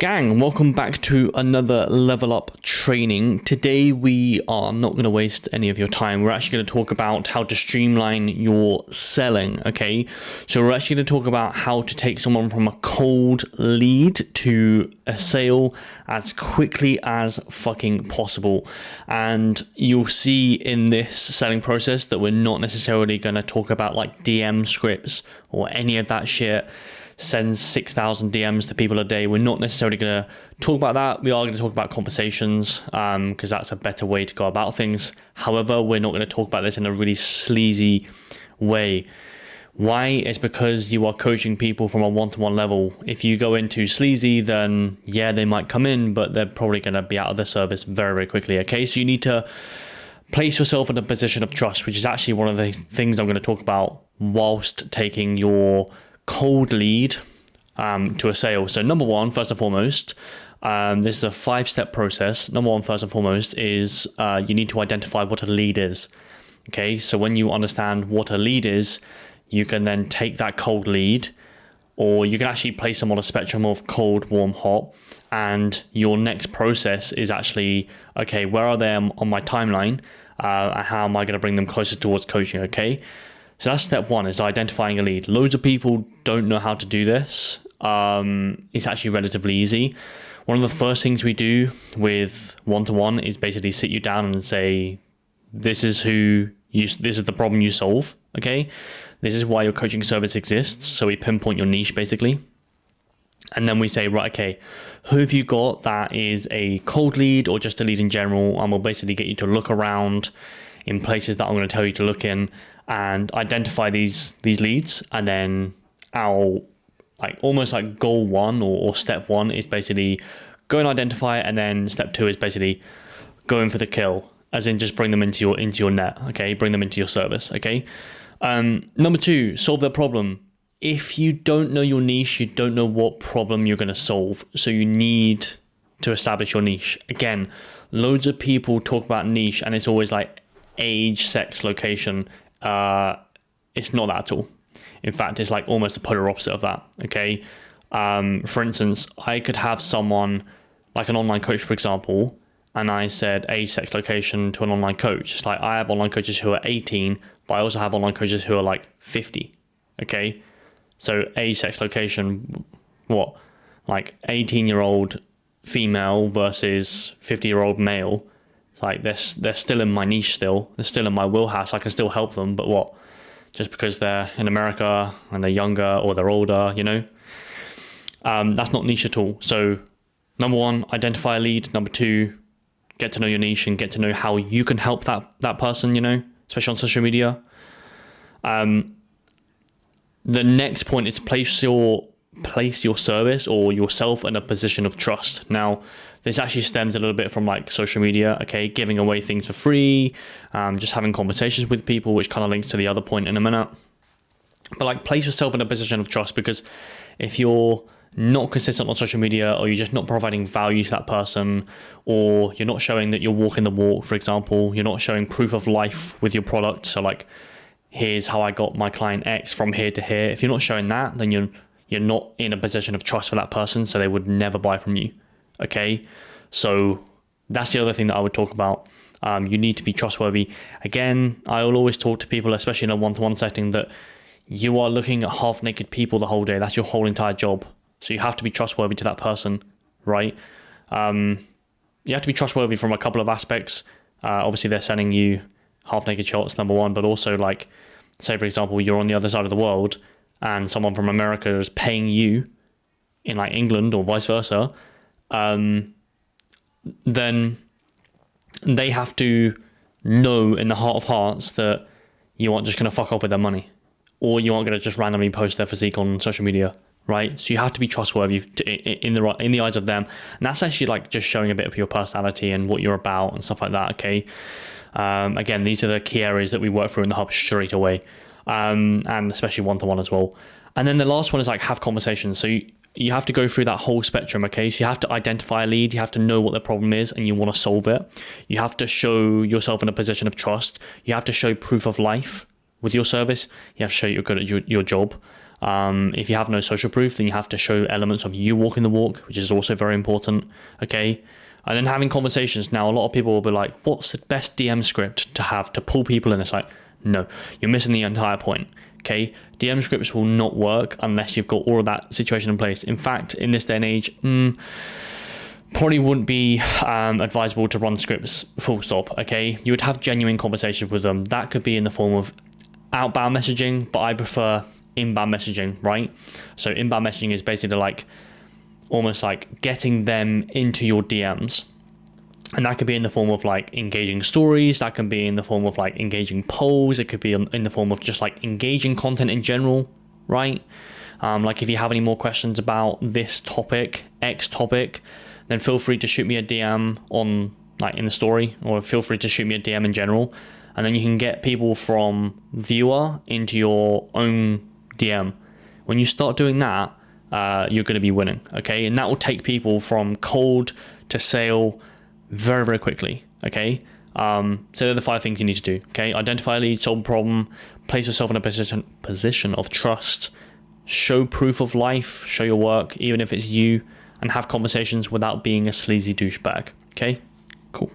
Gang, welcome back to another Level Up training. Today we are not going to waste any of your time. We're actually going to talk about how to streamline your selling, okay? So we're actually going to talk about how to take someone from a cold lead to a sale as quickly as fucking possible. And you'll see in this selling process that we're not necessarily going to talk about like DM scripts or any of that shit. Sends 6,000 DMs to people a day. We're not necessarily going to talk about that. We are going to talk about conversations because that's a better way to go about things. However, we're not going to talk about this in a really sleazy way. Why? It's because you are coaching people from a one-to-one level. If you go into sleazy, then yeah, they might come in, but they're probably going to be out of the service very, very quickly. Okay, so you need to place yourself in a position of trust, which is actually one of the things I'm going to talk about whilst taking your cold lead to a sale. So number one, first and foremost, this is a 5-step process. Number one, first and foremost, is you need to identify what a lead is. Okay, so when you understand what a lead is, you can then take that cold lead, or you can actually place them on a spectrum of cold, warm, hot. And your next process is actually, okay, where are they on my timeline? And how am I going to bring them closer towards coaching? Okay. So that's step one, is identifying a lead. Loads of people don't know how to do this. It's actually relatively easy. One of the first things we do with one-to-one is basically sit you down and say, this is the problem you solve. Okay. This is why your coaching service exists. So we pinpoint your niche basically. And then we say, right, okay, who have you got that is a cold lead or just a lead in general? And we'll basically get you to look around in places that I'm going to tell you to look in and identify these leads. And then our almost like goal one or step one is basically go and identify it. And then step two is basically going for the kill, as in just bring them into your net. Okay. Bring them into your service. Okay. Number two, solve their problem. If you don't know your niche, you don't know what problem you're going to solve. So you need to establish your niche. Again, loads of people talk about niche and it's always like age, sex, location. It's not that at all. In fact, it's like almost the polar opposite of that. Okay. For instance, I could have someone like an online coach, for example, and I said age, sex, location to an online coach. It's like I have online coaches who are 18, but I also have online coaches who are like 50. Okay. So age, sex, location, what? Like 18-year-old female versus 50-year-old male. It's like they're still in my niche still. They're still in my wheelhouse. I can still help them, but what? Just because they're in America and they're younger or they're older, you know? That's not niche at all. So number one, identify a lead. Number two, get to know your niche and get to know how you can help that person, you know, especially on social media. The next point is place your service or yourself in a position of trust. Now, this actually stems a little bit from like social media, okay, giving away things for free, just having conversations with people, which kind of links to the other point in a minute. But like place yourself in a position of trust, because if you're not consistent on social media, or you're just not providing value to that person, or you're not showing that you're walking the walk, for example, you're not showing proof of life with your product. So like, here's how I got my client X from here to here. If you're not showing that, then you're not in a position of trust for that person, so they would never buy from you. Okay, so that's the other thing that I would talk about. You need to be trustworthy. Again, I will always talk to people, especially in a one-to-one setting, that you are looking at half-naked people the whole day. That's your whole entire job. So you have to be trustworthy to that person, right? You have to be trustworthy from a couple of aspects. Obviously, they're sending you half-naked shots, number one, but also like, say for example, you're on the other side of the world and someone from America is paying you in like England or vice versa, then they have to know in the heart of hearts that you aren't just going to fuck off with their money, or you aren't going to just randomly post their physique on social media, right? So you have to be trustworthy in the eyes of them. And that's actually like just showing a bit of your personality and what you're about and stuff like that, okay? Again, these are the key areas that we work through in the hub straight away, and especially one-to-one as well. And then the last one is like have conversations. So you have to go through that whole spectrum, okay? So you have to identify a lead, you have to know what the problem is and you want to solve it. You have to show yourself in a position of trust. You have to show proof of life with your service. You have to show you're good at your job. If you have no social proof, then you have to show elements of you walking the walk, which is also very important. Okay. And then having conversations. Now, a lot of people will be like, what's the best DM script to have to pull people in? It's like, no, you're missing the entire point. Okay. DM scripts will not work unless you've got all of that situation in place. In fact, in this day and age, probably wouldn't be advisable to run scripts full stop. Okay. You would have genuine conversations with them. That could be in the form of outbound messaging, but I prefer inbound messaging, right? So inbound messaging is basically like almost like getting them into your DMs, and that could be in the form of like engaging stories, that can be in the form of like engaging polls, it could be in the form of just like engaging content in general, right? Like if you have any more questions about this topic, X topic, then feel free to shoot me a DM on like in the story, or feel free to shoot me a DM in general, and then you can get people from viewer into your own DM. When you start doing that, you're going to be winning, okay? And that will take people from cold to sale very, very quickly, okay? So they're the 5 things you need to do, okay? Identify a lead, solve a problem, place yourself in a position of trust, show proof of life, show your work, even if it's you, and have conversations without being a sleazy douchebag, okay? Cool.